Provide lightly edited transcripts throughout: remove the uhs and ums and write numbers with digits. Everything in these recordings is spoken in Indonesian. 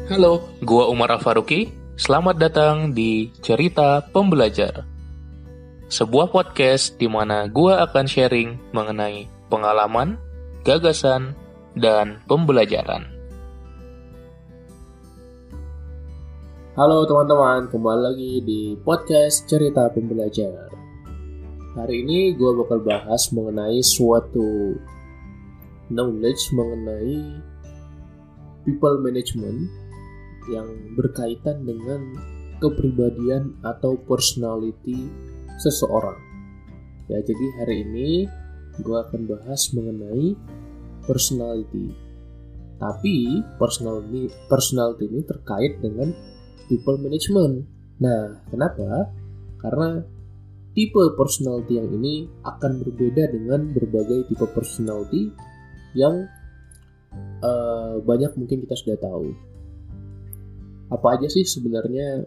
Halo, gua Umar Al-Faruqi. Selamat datang di Cerita Pembelajar. Sebuah podcast di mana gua akan sharing mengenai pengalaman, gagasan, dan pembelajaran. Halo teman-teman, kembali lagi di podcast Cerita Pembelajar. Hari ini gue bakal bahas mengenai suatu knowledge mengenai people management yang berkaitan dengan kepribadian atau personality seseorang. Ya, jadi hari ini gue akan bahas mengenai personality. Tapi personality ini terkait dengan people management. Nah, kenapa? Karena tipe personality yang ini akan berbeda dengan berbagai tipe personality yang banyak mungkin kita sudah tahu. Apa aja sih sebenarnya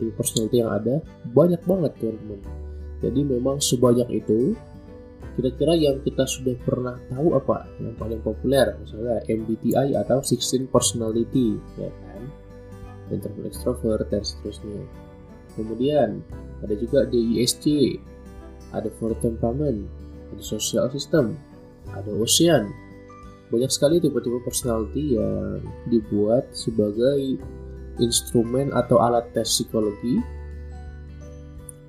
tipe personality yang ada? Banyak banget teman-teman. Jadi memang sebanyak itu. Kira-kira yang kita sudah pernah tahu apa? Yang paling populer misalnya MBTI atau 16 personality, ya kan? Introvert, extrovert, dan seterusnya. Kemudian ada juga DISC, ada Four Temperament, ada Social System, ada Ocean. Banyak sekali tipe-tipe personality yang dibuat sebagai instrumen atau alat tes psikologi.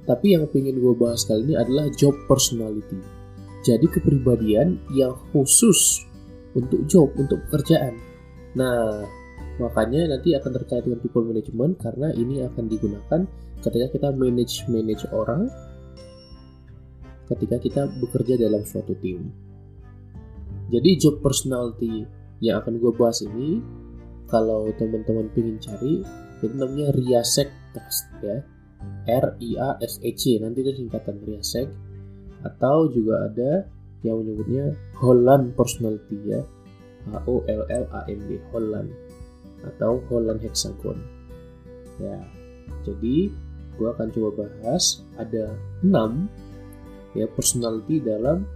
Tapi yang ingin gue bahas kali ini adalah job personality. Jadi kepribadian yang khusus untuk job, untuk pekerjaan. Nah, makanya nanti akan terkait dengan people management karena ini akan digunakan ketika kita manage orang, ketika kita bekerja dalam suatu tim. Jadi job personality yang akan gue bahas ini, kalau teman-teman pengen cari, itu namanya RIASEC test ya, RIASEC, nanti itu singkatan RIASEC, atau juga ada yang menyebutnya Holland personality ya, HOLLAND, Holland, atau Holland Hexagon. Ya, jadi gue akan coba bahas ada 6 ya personality dalam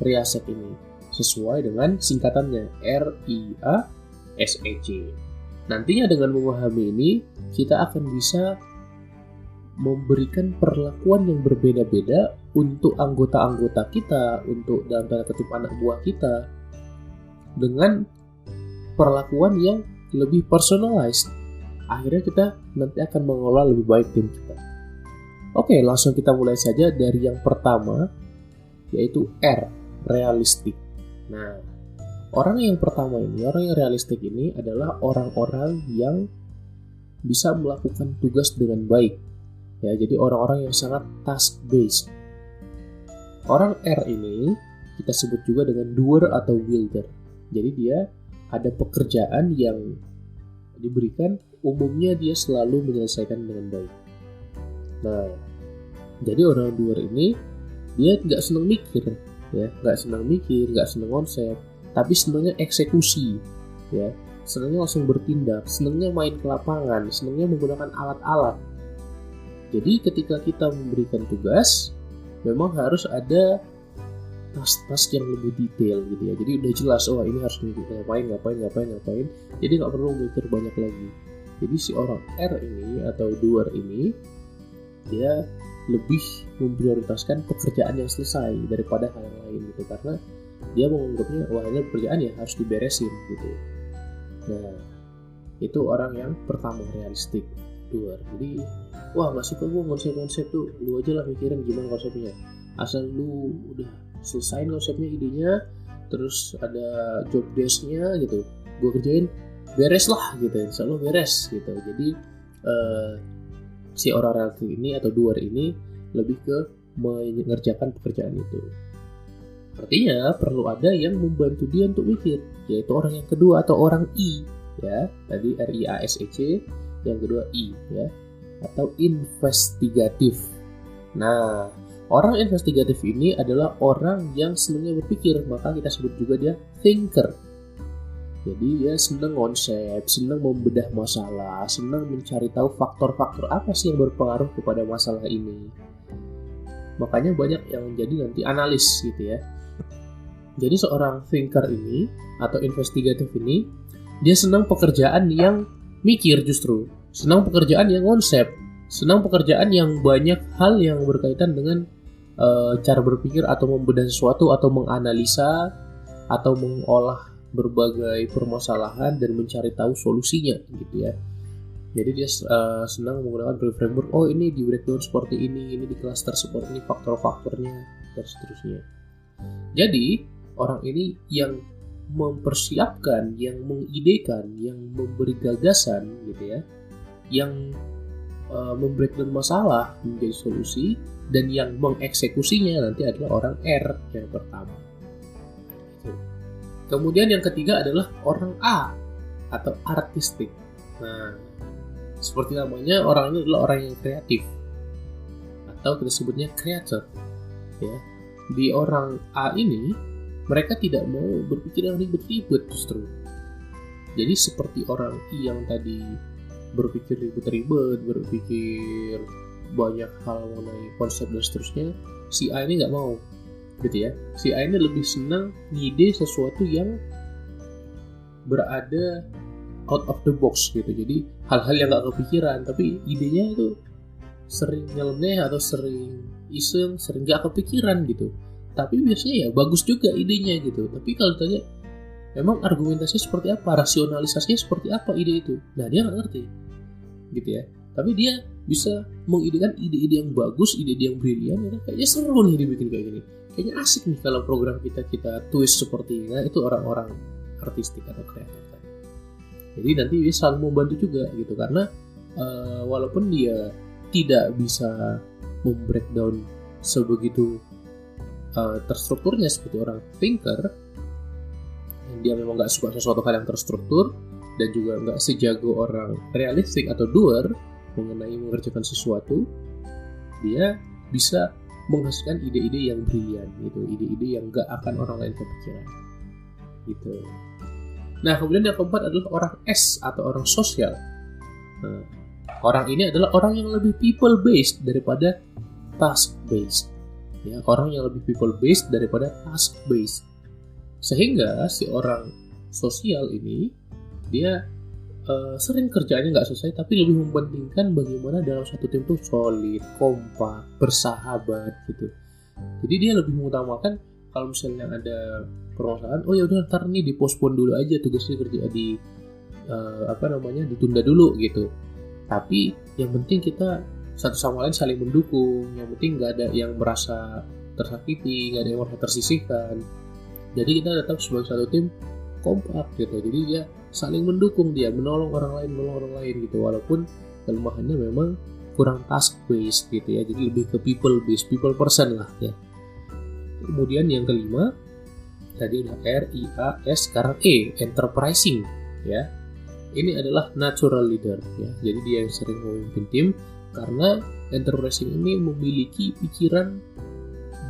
RIASEC ini sesuai dengan singkatannya RIASEC. Nantinya dengan memahami ini kita akan bisa memberikan perlakuan yang berbeda-beda untuk anggota-anggota kita, untuk dalam tanda kutip anak buah kita, dengan perlakuan yang lebih personalized. Akhirnya kita nanti akan mengolah lebih baik tim kita. Oke, langsung kita mulai saja dari yang pertama, yaitu R, realistik. Nah, orang yang pertama ini, orang yang realistik ini adalah orang-orang yang bisa melakukan tugas dengan baik. Ya, jadi orang-orang yang sangat task based. Orang R ini kita sebut juga dengan doer atau builder. Jadi dia ada pekerjaan yang diberikan, umumnya dia selalu menyelesaikan dengan baik. Nah, jadi orang doer ini dia nggak senang mikir, ya, nggak senang konsep, tapi senangnya eksekusi, ya, senangnya langsung bertindak, senangnya main ke lapangan, senangnya menggunakan alat-alat. Jadi ketika kita memberikan tugas, memang harus ada task-task yang lebih detail gitu ya. Jadi udah jelas, oh ini harus ngapain. Jadi nggak perlu mikir banyak lagi. Jadi si orang R ini atau doer ini dia lebih memprioritaskan pekerjaan yang selesai daripada hal yang lain gitu, karena dia menganggapnya wah ini pekerjaan ya harus diberesin gitu. Nah, itu orang yang pertama, realistik, doer. Jadi wah gak suka gue konsep-konsep tuh, lu aja lah mikirin gimana konsepnya, asal lu udah selesain konsepnya, idenya, terus ada job desk-nya gitu, gue kerjain, beres lah gitu, insya Allah beres gitu. Jadi si orang realistik ini atau doer ini lebih ke mengerjakan pekerjaan itu. Artinya perlu ada yang membantu dia untuk mikir, yaitu orang yang kedua atau orang I ya. Tadi RIASEC, yang kedua I ya, atau investigatif. Nah, orang investigatif ini adalah orang yang senangnya berpikir, maka kita sebut juga dia thinker. Jadi dia senang konsep, senang membedah masalah, senang mencari tahu faktor-faktor apa sih yang berpengaruh kepada masalah ini. Makanya banyak yang menjadi nanti analis gitu ya. Jadi seorang thinker ini atau investigatif ini, dia senang pekerjaan yang mikir justru, senang pekerjaan yang konsep, senang pekerjaan yang banyak hal yang berkaitan dengan cara berpikir atau membedah sesuatu atau menganalisa atau mengolah berbagai permasalahan dan mencari tahu solusinya gitu ya. Jadi dia senang menggunakan framework, oh ini di breakdown seperti ini di cluster seperti ini, faktor-faktornya dan seterusnya. Jadi orang ini yang mempersiapkan, yang mengidekan, yang memberi gagasan gitu ya, yang membreakdown masalah menjadi solusi, dan yang mengeksekusinya nanti adalah orang R yang pertama. Kemudian yang ketiga adalah orang A atau artistik. Nah, seperti namanya, orang ini adalah orang yang kreatif atau kita sebutnya creator ya. Di orang A ini mereka tidak mau berpikir yang ribet-ribet justru. Jadi seperti orang I yang tadi berpikir ribet-ribet, berpikir banyak hal mengenai konsep dan seterusnya, si A ini nggak mau gitu ya. Si A ini lebih senang ngide sesuatu yang berada out of the box gitu. Jadi hal-hal yang nggak kepikiran, tapi idenya itu sering nyeleneh atau sering iseng, sering nggak kepikiran gitu. Tapi biasanya ya bagus juga idenya gitu. Tapi kalau tanya, memang argumentasinya seperti apa, rasionalisasinya seperti apa ide itu, nah dia nggak ngerti gitu ya. Tapi dia bisa mengidekan ide-ide yang bagus, ide-ide yang brilian, ya, kayaknya seru nih dibikin kayak gini, kayaknya asik nih kalau program kita twist seperti ini. Nah, itu orang-orang artistik atau kreatif tadi. Jadi nanti dia selalu membantu juga gitu, karena walaupun dia tidak bisa membreakdown sebegitu terstrukturnya seperti orang thinker, dia memang nggak suka sesuatu hal yang terstruktur, dan juga nggak sejago orang realistik atau doer mengenai mengerjakan sesuatu, dia bisa menghasilkan ide-ide yang brilian gitu, ide-ide yang nggak akan orang lain kepikiran gitu. Nah, kemudian yang keempat adalah orang S atau orang sosial. Nah, orang ini adalah orang yang lebih people based daripada task based ya, orang yang lebih people based daripada task based. Sehingga si orang sosial ini dia sering kerjaannya nggak selesai, tapi lebih mementingkan bagaimana dalam satu tim itu solid, kompak, bersahabat gitu. Jadi dia lebih mengutamakan kalau misalnya ada permasalahan, oh ya udah ntar nih dipospon dulu aja tugasnya, kerja ditunda dulu gitu. Tapi yang penting kita satu sama lain saling mendukung, yang penting nggak ada yang merasa tersakiti, nggak ada yang merasa tersisihkan. Jadi kita tetap sebagai satu tim kompak gitu. Jadi dia saling mendukung, dia menolong orang lain gitu, walaupun kelemahannya memang kurang task based gitu ya. Jadi lebih ke people based, people person lah ya. Kemudian yang kelima tadi udah R, I, A, S, sekarang E, enterprising ya. Ini adalah natural leader ya. Jadi dia yang sering memimpin tim, karena enterprising ini memiliki pikiran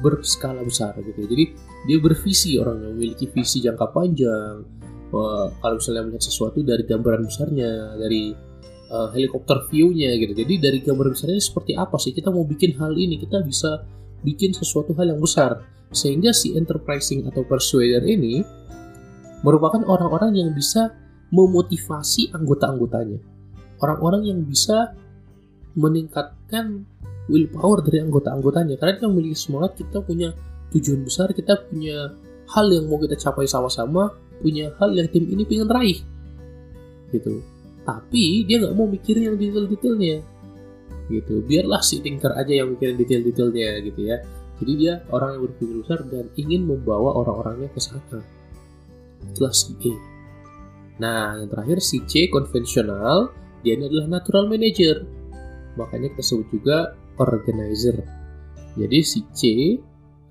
berskala besar gitu. Jadi dia bervisi, orangnya memiliki visi jangka panjang. Kalau misalnya melihat sesuatu dari gambaran besarnya, dari helikopter view-nya gitu. Jadi dari gambaran besarnya seperti apa sih, kita mau bikin hal ini, kita bisa bikin sesuatu hal yang besar. Sehingga si enterprising atau persuader ini merupakan orang-orang yang bisa memotivasi anggota-anggotanya, orang-orang yang bisa meningkatkan willpower dari anggota-anggotanya, karena dia memiliki semangat, kita punya tujuan besar, kita punya hal yang mau kita capai sama-sama, punya hal yang tim ini pengen raih gitu. Tapi dia nggak mau mikirin yang detail-detailnya gitu, biarlah si thinker aja yang mikirin detail-detailnya gitu ya. Jadi dia orang yang berpikir besar dan ingin membawa orang-orangnya ke sana. Itulah si E. Nah, yang terakhir si C, konvensional. Dia ini adalah natural manager, makanya kita sebut juga organizer. Jadi si C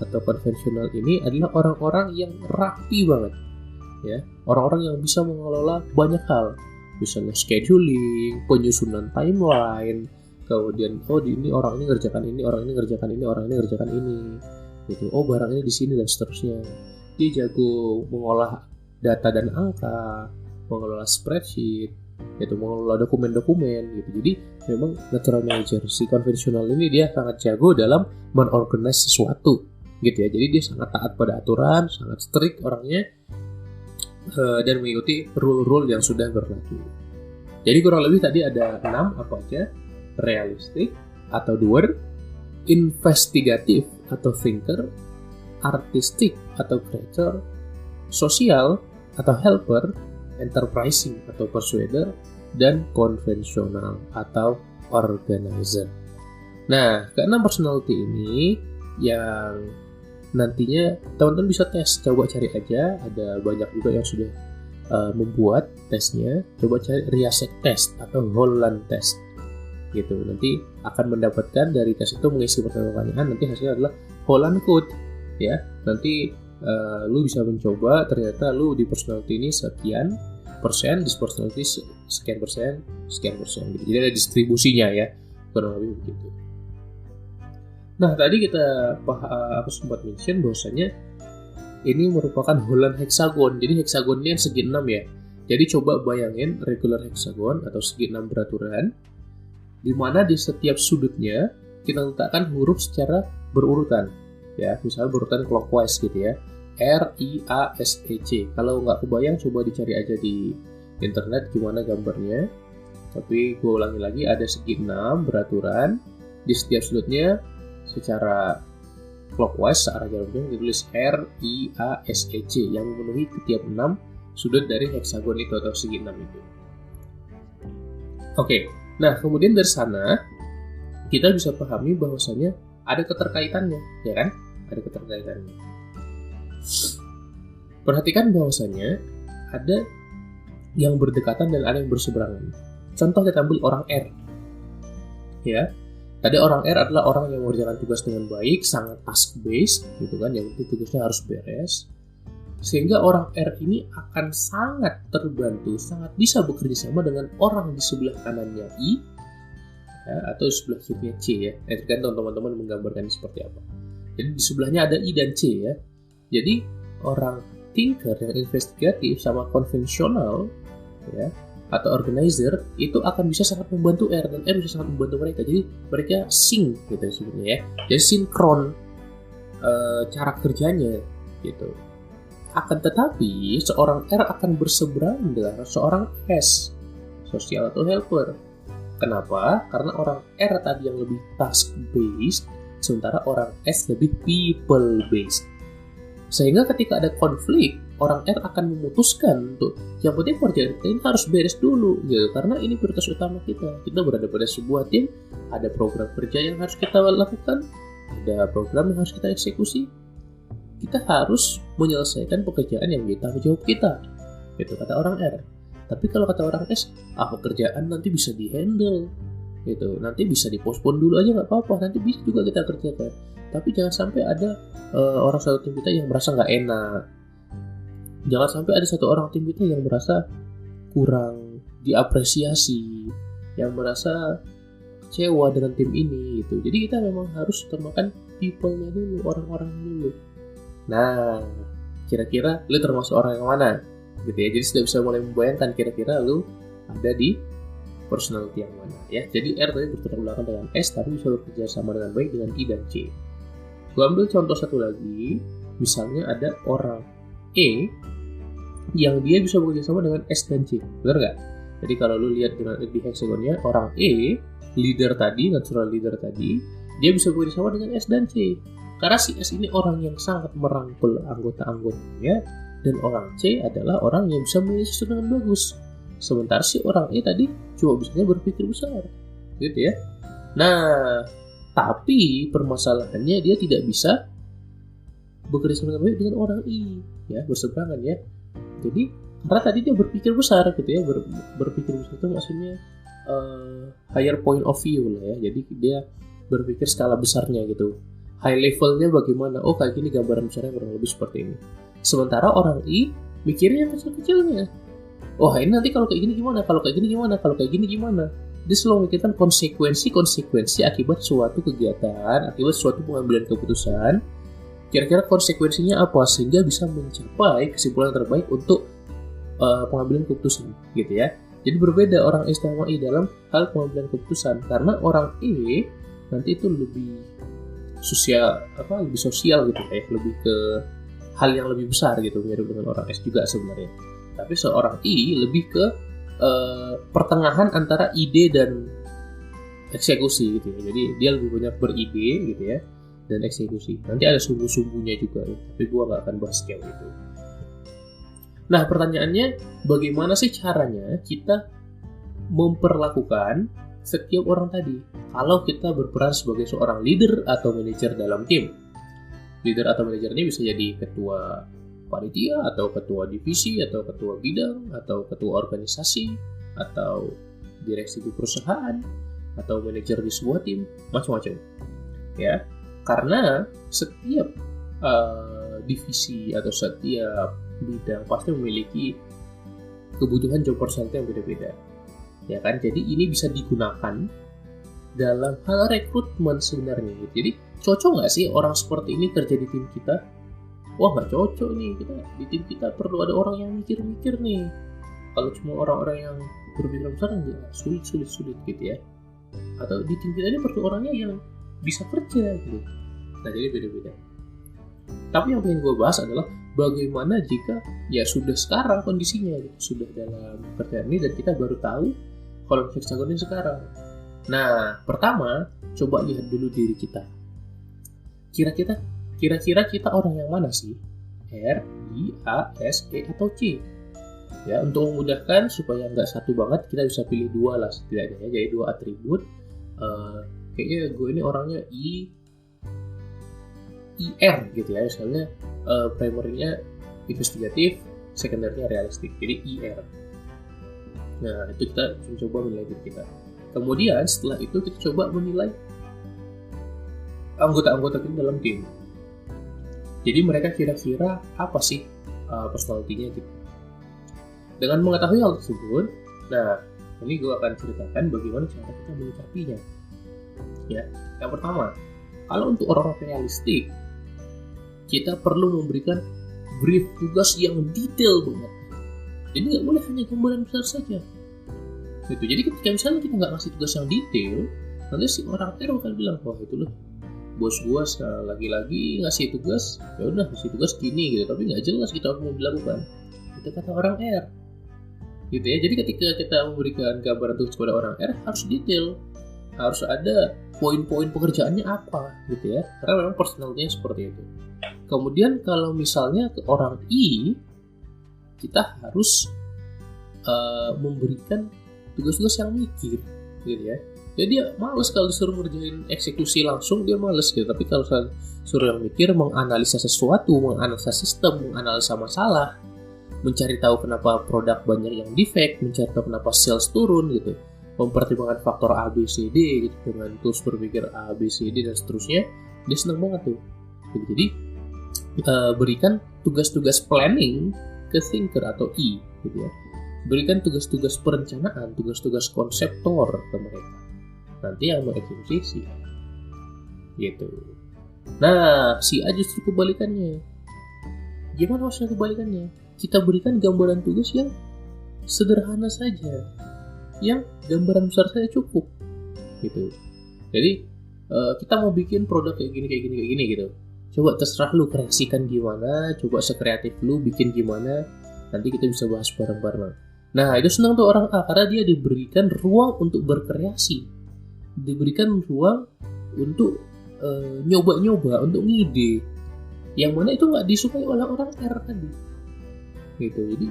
atau konvensional ini adalah orang-orang yang rapi banget ya, orang-orang yang bisa mengelola banyak hal, misalnya scheduling, penyusunan timeline, kemudian ini orang ini ngerjakan ini, orang ini ngerjakan ini, orang ini ngerjakan ini gitu. Oh, barang ini di sini dan seterusnya. Dia jago mengolah data dan angka, mengelola spreadsheet, yaitu mengelola dokumen-dokumen gitu. Jadi memang natural manager si konvensional ini dia sangat jago dalam menorganize sesuatu gitu ya. Jadi dia sangat taat pada aturan, sangat strict orangnya, dan mengikuti rule-rule yang sudah berlaku. Jadi kurang lebih tadi ada 6 apa aja? Realistic atau doer, investigatif atau thinker, artistic atau creator, sosial atau helper, enterprising atau persuader, dan konvensional atau organizer. Nah, keenam personality ini yang nantinya teman-teman bisa tes, coba cari aja, ada banyak juga yang sudah membuat tesnya, coba cari Riasek test atau Holland test gitu. Nanti akan mendapatkan dari tes itu mengisi pertanyaan, nanti hasilnya adalah Holland code ya. Nanti lu bisa mencoba, ternyata lu di personality ini sekian persen, di personality sekian persen gitu. Jadi ada distribusinya ya, kurang lebih begitu. Nah, tadi aku sempat mention bahwasanya ini merupakan Holland hexagon. Jadi hexagon ini segi 6 ya. Jadi coba bayangin regular hexagon atau segi 6 beraturan, di mana di setiap sudutnya kita letakkan huruf secara berurutan. Ya, misalnya berurutan clockwise gitu ya. R, I, A, S, E, C. Kalau nggak kebayang, coba dicari aja di internet gimana gambarnya. Tapi gue ulangi lagi, ada segi 6 beraturan. Di setiap sudutnya secara clockwise, searah jarum jam ditulis R, I, A, S, E, C yang memenuhi setiap 6 sudut dari hexagon itu atau segi 6 itu. Oke, nah kemudian dari sana kita bisa pahami bahwasanya ada keterkaitannya, ya kan? Ada keterkaitannya. Perhatikan bahwasanya ada yang berdekatan dan ada yang berseberangan. Contoh kita ambil orang R, ya. Tadi orang R adalah orang yang mengerjakan tugas dengan baik, sangat task based, gitu kan? Yang penting tugasnya harus beres. Sehingga orang R ini akan sangat terbantu, sangat bisa bekerja sama dengan orang di sebelah kanannya I, ya, atau di sebelah kirinya C ya. Tergantung teman-teman menggambarkan seperti apa. Jadi di sebelahnya ada I dan C ya. Jadi orang thinker yang investigatif sama konvensional ya, atau organizer itu akan bisa sangat membantu R, dan R bisa sangat membantu mereka. Jadi mereka sync gitu sebenarnya ya. Jadi sinkron cara kerjanya gitu. Akan tetapi seorang R akan berseberangan dengan seorang S, sosial atau helper. Kenapa? Karena orang R tadi yang lebih task based, sementara orang S lebih people based. Sehingga ketika ada konflik, orang R akan memutuskan untuk yang penting pekerjaan kita ini harus beres dulu gitu, karena ini prioritas utama kita. Kita berada pada sebuah tim, ada program kerja yang harus kita lakukan, ada program yang harus kita eksekusi. Kita harus menyelesaikan pekerjaan yang menjadi tanggung jawab kita. Itu kata orang R. Tapi kalau kata orang S, pekerjaan nanti bisa dihandle gitu, nanti bisa dipospon dulu aja nggak apa-apa, nanti bisa juga kita kerjakan. Tapi jangan sampai ada orang satu tim kita yang merasa nggak enak. Jangan sampai ada satu orang tim kita yang merasa kurang diapresiasi, yang merasa kecewa dengan tim ini gitu. Jadi kita memang harus utamakan people-nya dulu, orang-orangnya dulu. Nah, kira-kira lu termasuk orang yang mana? Gitu ya. Jadi sudah bisa mulai membayangkan kira-kira lu ada di personality yang mana ya. Jadi R tadi bertolak belakang dengan S, tapi bisa bekerja sama dengan baik dengan I dan C. Gua ambil contoh satu lagi, misalnya ada orang E yang dia bisa bekerja sama dengan S dan C, benar nggak? Jadi kalau lu lihat di hexagonnya, orang E, leader tadi, natural leader tadi, dia bisa bekerja sama dengan S dan C. Karena si S ini orang yang sangat merangkul anggota-anggotanya, dan orang C adalah orang yang bisa memilih sesuatu dengan bagus. Sementara si orang E tadi cuma bisanya berpikir besar, gitu ya. Nah, tapi permasalahannya dia tidak bisa bekerja sama dengan baik dengan orang I, ya, berseberangan ya. Jadi karena tadi dia berpikir besar gitu ya, berpikir besar itu maksudnya higher point of view lah ya. Jadi dia berpikir skala besarnya gitu, high levelnya bagaimana, oh kayak gini gambaran besarnya kurang lebih seperti ini. Sementara orang I mikirnya yang kecil-kecilnya, oh ini nanti kalau kayak gini gimana, kalau kayak gini gimana, kalau kayak gini gimana. Dia selalu memikirkan konsekuensi akibat suatu kegiatan, akibat suatu pengambilan keputusan. Kira-kira konsekuensinya apa sehingga bisa mencapai kesimpulan terbaik untuk pengambilan keputusan, gitu ya. Jadi berbeda orang S sama I dalam hal pengambilan keputusan, karena orang E nanti itu lebih sosial, lebih sosial gitu ya, lebih ke hal yang lebih besar gitu, mirip dengan orang S juga sebenarnya. Tapi seorang I lebih ke pertengahan antara ide dan eksekusi gitu ya. Jadi dia lebih banyak beride gitu ya dan eksekusi. Nanti ada sumbu-sumbunya juga ya, tapi gue nggak akan bahas jauh itu. Nah pertanyaannya, bagaimana sih caranya kita memperlakukan setiap orang tadi kalau kita berperan sebagai seorang leader atau manajer dalam tim? Leader atau manajer ini bisa jadi ketua panitia atau ketua divisi atau ketua bidang atau ketua organisasi atau direksi di perusahaan atau manajer di sebuah tim, macam-macam ya. Karena setiap divisi atau setiap bidang pasti memiliki kebutuhan job personality yang beda-beda ya kan. Jadi ini bisa digunakan dalam hal rekrutmen sebenarnya gitu. Jadi cocok nggak sih orang seperti ini kerja di tim kita? Wah nggak cocok nih, kita di tim kita perlu ada orang yang mikir-mikir nih. Kalau cuma orang-orang yang berpikiran besar nggak, sulit gitu ya. Atau di tim kita ini perlu orangnya yang bisa kerja gitu. Nah jadi beda-beda. Tapi yang pengen gue bahas adalah bagaimana jika ya sudah sekarang kondisinya gitu, sudah dalam pekerjaan ini dan kita baru tahu kalau hexagon ini sekarang. Nah pertama coba lihat dulu diri kita. Kira-kira kita orang yang mana sih? R, I, A, S, E atau C? Ya untuk memudahkan supaya nggak satu banget, kita bisa pilih dua lah setidaknya. Jadi dua atribut. Kayaknya gue ini orangnya IR gitu ya, misalnya primernya investigatif, sekundernya realistik, jadi IR. Nah itu kita coba menilai diri kita. Kemudian setelah itu kita coba menilai anggota-anggota kita dalam tim. Jadi mereka kira-kira apa sih personality-nya gitu. Dengan mengetahui hal tersebut, nah ini gue akan ceritakan bagaimana cara kita menyikapinya. Ya, yang pertama, kalau untuk orang-orang realistik, kita perlu memberikan brief tugas yang detail banget. Jadi nggak boleh hanya gambaran besar saja. Gitu. Jadi ketika misalnya kita nggak ngasih tugas yang detail, nanti si orang R akan bilang, wah itu loh, bos gua lagi-lagi ngasih tugas, ya udah ngasih tugas gini gitu, tapi nggak jelas kita apa mau dilakukan. Itu kata orang R. Gitu ya. Jadi ketika kita memberikan gambaran tugas kepada orang R harus detail, harus ada poin-poin pekerjaannya apa gitu ya, karena memang personalnya seperti itu. Kemudian kalau misalnya ke orang I, kita harus memberikan tugas-tugas yang mikir gitu ya. Jadi dia males kalau disuruh ngerjain eksekusi langsung, dia males gitu. Tapi kalau suruh yang mikir, menganalisa sesuatu, menganalisa sistem, menganalisa masalah, mencari tahu kenapa produk banyak yang defect, mencari tahu kenapa sales turun gitu, mempertimbangkan faktor A, B, C, D gitu, dengan terus berpikir A, B, C, D dan seterusnya, dia senang banget tuh. Jadi berikan tugas-tugas planning ke thinker atau I gitu ya. Berikan tugas-tugas perencanaan, tugas-tugas konseptor ke mereka. Nanti yang mengeksekusi si A gitu. Nah, si A justru kebalikannya. Gimana maksudnya kebalikannya? Kita berikan gambaran tugas yang sederhana saja, yang gambaran besar saja cukup gitu. Jadi kita mau bikin produk kayak gini gitu. Coba terserah lu kreasikan gimana, coba sekreatif lu bikin gimana, nanti kita bisa bahas bareng-bareng. Nah itu senang tuh orang A, karena dia diberikan ruang untuk berkreasi, diberikan ruang untuk nyoba-nyoba, untuk ngide, yang mana itu nggak disukai oleh orang R tadi gitu. Jadi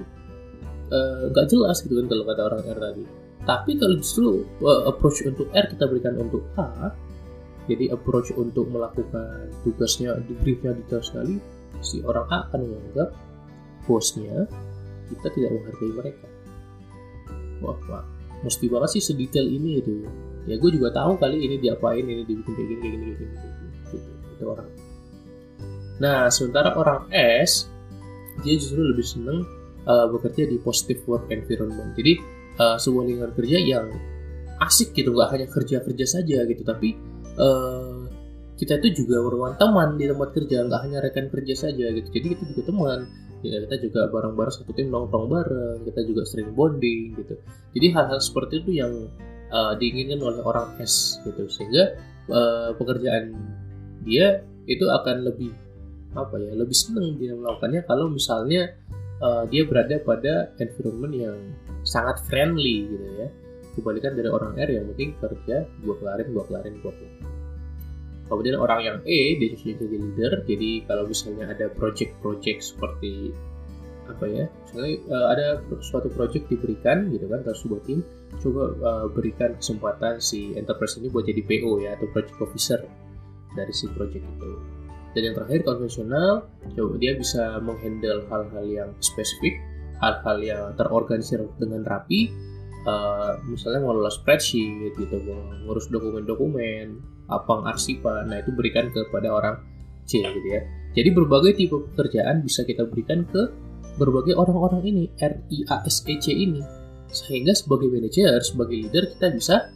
nggak jelas gitu kan kalau kata orang R tadi. Tapi kalau justru approach untuk R kita berikan untuk A, jadi approach untuk melakukan tugasnya, di briefnya detail sekali, si orang A akan menganggap bosnya kita tidak menghargai mereka. Wah, mesti banget sih sedetail ini itu. Ya gue juga tahu kali ini diapain, ini dibikin kayak gini gitu. Itu orang. Nah, sementara orang S, dia justru lebih seneng bekerja di positive work environment. Jadi sebuah lingkungan kerja yang asik gitu, nggak hanya kerja saja gitu, tapi kita itu juga merupakan teman di tempat kerja, nggak hanya rekan kerja saja gitu. Jadi kita juga teman ya, kita juga bareng-bareng satu tim, nongkrong bareng, kita juga sering bonding gitu. Jadi hal-hal seperti itu yang diinginkan oleh orang S gitu, sehingga pekerjaan dia itu akan lebih lebih senang dia melakukannya kalau misalnya dia berada pada environment yang sangat friendly gitu ya. Kebalikan dari orang R yang penting kerja, gue kelarin. Kemudian orang yang E, dia jadi leader. Jadi kalau misalnya ada project-project seperti apa ya, misalnya ada suatu project diberikan gitu kan ke sebuah tim, coba berikan kesempatan si enterprise ini buat jadi PO ya, atau project officer dari si project itu. Dan yang terakhir konvensional, coba dia bisa menghandle hal-hal yang spesifik, hal-hal yang terorganisir dengan rapi, misalnya mengelola spreadsheet gitu, ngurus dokumen-dokumen, apang arsipan. Nah itu berikan kepada orang C gitu ya. Jadi berbagai tipe pekerjaan bisa kita berikan ke berbagai orang-orang ini, RIASEC ini, sehingga sebagai manajer, sebagai leader kita bisa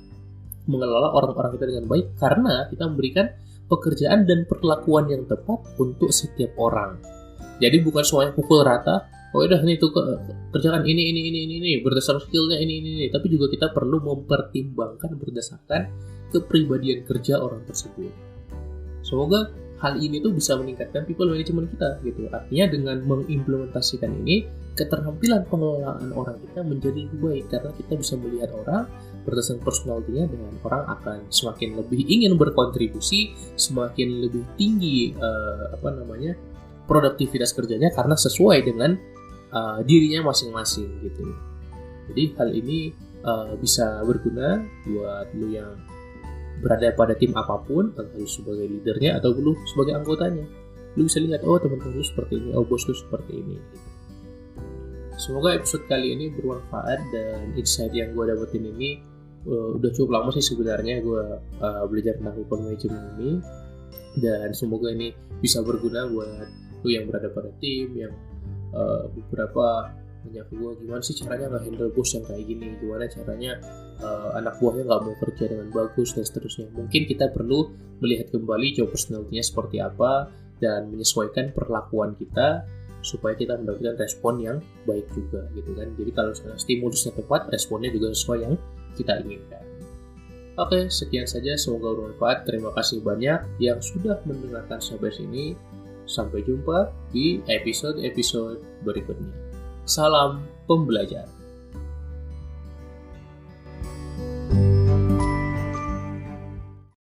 mengelola orang-orang kita dengan baik karena kita memberikan pekerjaan dan perlakuan yang tepat untuk setiap orang. Jadi bukan semuanya pukul rata. Oh udah nih tuh kerjakan ini berdasarkan skillnya ini, tapi juga kita perlu mempertimbangkan berdasarkan kepribadian kerja orang tersebut. Semoga hal ini tuh bisa meningkatkan people management kita gitu. Artinya dengan mengimplementasikan ini, keterampilan pengelolaan orang kita menjadi lebih baik karena kita bisa melihat orang berdasarkan personality-nya, dengan orang akan semakin lebih ingin berkontribusi, semakin lebih tinggi produktivitas kerjanya karena sesuai dengan dirinya masing-masing gitu. Jadi hal ini bisa berguna buat lu yang berada pada tim apapun, entah lu sebagai leadernya atau lu sebagai anggotanya. Lu bisa lihat, oh teman-teman lu seperti ini, oh bos lu seperti ini. Semoga episode kali ini bermanfaat, dan insight yang gue dapetin ini udah cukup lama sih sebenarnya gue belajar tentang people management ini, dan semoga ini bisa berguna buat lu yang berada pada tim, yang beberapa nanya ke gue gimana sih caranya nge-handle bos yang kayak gini, gimana caranya anak buahnya nggak mau kerja dengan bagus dan seterusnya. Mungkin kita perlu melihat kembali job personality-nya seperti apa dan menyesuaikan perlakuan kita supaya kita mendapatkan respon yang baik juga gitu kan. Jadi kalau stimulusnya tepat, responnya juga sesuai yang kita inginkan. Oke, sekian saja, semoga bermanfaat. Terima kasih banyak yang sudah mendengarkan sampai sini. Sampai jumpa di episode-episode berikutnya. Salam pembelajar.